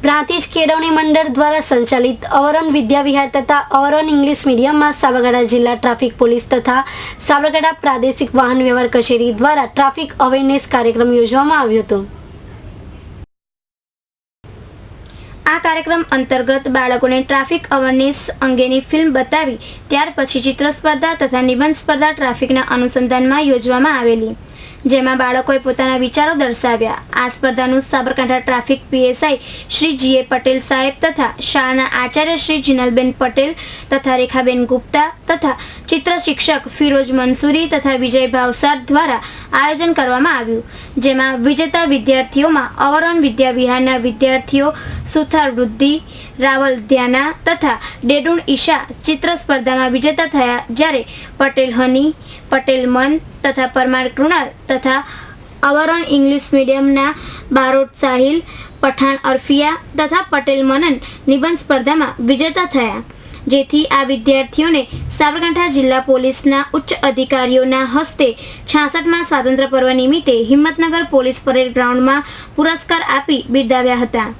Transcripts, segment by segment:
પ્રાંતિજ કેળવણી મંડળ દ્વારા સંચાલિત અવરોન વિદ્યા વિહાર તથા અવરોન ઇંગ્લિશ મીડિયમમાં સાબરકાંઠા જિલ્લા ટ્રાફિક પોલીસ તથા સાબરકાંઠા પ્રાદેશિક વાહન વ્યવહાર કચેરી દ્વારા ટ્રાફિક અવેરનેસ કાર્યક્રમ યોજવામાં આવ્યો હતો। આ કાર્યક્રમ અંતર્ગત બાળકોને ટ્રાફિક અવેરનેસ અંગેની ફિલ્મ બતાવી ત્યાર પછી ચિત્ર સ્પર્ધા તથા નિબંધ સ્પર્ધા ટ્રાફિકના અનુસંધાનમાં યોજવામાં આવેલી, જેમાં બાળકોએ પોતાના વિચારો દર્શાવ્યા। આ સ્પર્ધાનું સાબરકાંઠા ટ્રાફિક પીએસઆઈ શ્રી જીએ પટેલ સાહેબ તથા શાળાના આચાર્ય શ્રી જીનલબેન પટેલ તથા રેખાબેન ગુપ્તા તથા ચિત્ર શિક્ષક ફિરોજ મંસૂરી તથા વિજય ભાવસાર દ્વારા આયોજન કરવામાં આવ્યું, જેમાં વિજેતા વિદ્યાર્થીઓમાં અવરોન વિદ્યા વિહારના વિદ્યાર્થીઓ સુથાર વૃદ્ધિ, રાવલ ધ્યાના તથા ડેડુણ ઈશા ચિત્ર સ્પર્ધામાં વિજેતા થયા, જ્યારે પટેલ હની, પટેલ મન તથા પરમાર કૃણાલ તથા અવરોન ઇંગ્લિશ મીડિયમના બારોટ સાહિલ, પઠાણ અરફિયા તથા પટેલ મનન નિબંધ સ્પર્ધામાં વિજેતા થયા, જેથી આ વિદ્યાર્થીઓને સાબરકાંઠા જિલ્લા પોલીસના ઉચ્ચ અધિકારીઓના હસ્તે 66મા સ્વાતંત્ર્ય પર્વ નિમિત્તે હિંમતનગર પોલીસ પરેડ ગ્રાઉન્ડમાં પુરસ્કાર આપી બિરદાવ્યા હતા।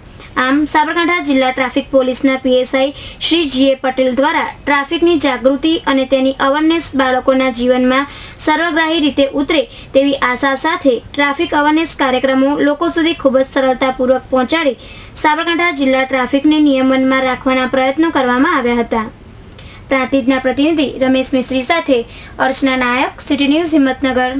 આમ સાબરકાંઠા જિલ્લા ટ્રાફિક પોલીસના પીએસઆઈ શ્રી જીએ પટેલ દ્વારા ટ્રાફિકની જાગૃતિ અને તેની અવેરનેસ બાળકોના જીવનમાં સર્વગ્રાહી રીતે ઉતરે તેવી આશા સાથે ટ્રાફિક અવેરનેસ કાર્યક્રમો લોકો સુધી ખૂબ જ સરળતાપૂર્વક પહોંચાડી સાબરકાંઠા જિલ્લા ટ્રાફિકને નિયમનમાં રાખવાના પ્રયત્નો કરવામાં આવ્યા હતા। પ્રાંતિજના પ્રતિનિધિ રમેશ મિસ્ત્રી સાથે અર્ચના નાયક, સિટી ન્યૂઝ હિંમતનગર।